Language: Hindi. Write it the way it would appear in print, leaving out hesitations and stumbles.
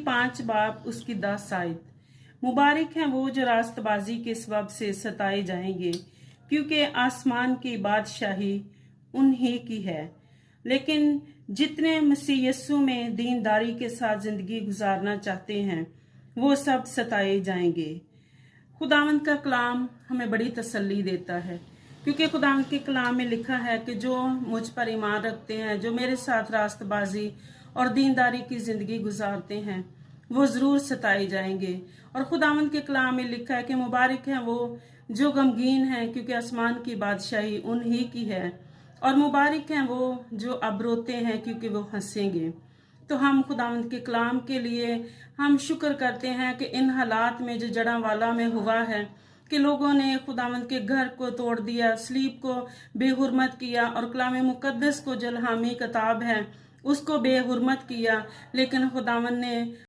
5 बाब उसकी 10 आयत। मुबारक हैं वो जो रास्तबाजी के सबब से सताए जाएंगे, क्योंकि आसमान की बादशाही उन्हीं की है। लेकिन जितने मसीह यस्सु में दीनदारी के साथ जिंदगी गुजारना चाहते हैं, वो सब सताए जाएंगे। खुदावंद का कलाम हमें बड़ी तसल्ली देता है, क्योंकि खुदावंद के कलाम में लिखा है कि जो मुझ पर ईमान रखते हैं, जो मेरे साथ रास्तबाजी और दीनदारी की जिंदगी गुजारते हैं, वो जरूर सताए जाएंगे। और खुदावंद के कलाम में लिखा है कि मुबारक हैं वो जो गमगीन हैं, क्योंकि आसमान की बादशाही उन्हीं की है। और मुबारक हैं वो जो अब रोते हैं, क्योंकि वो हंसेंगे। तो हम खुदावंद के कलाम के लिए हम शुक्र करते हैं कि इन हालात में जो जड़ावाला में हुआ है कि लोगों ने खुदावंद के घर को तोड़ दिया, सलीब को बेहुरमत किया और कलाम मुकद्दस को जो इल्हामी किताब है उसको बेहुरमत किया, लेकिन खुदावंद ने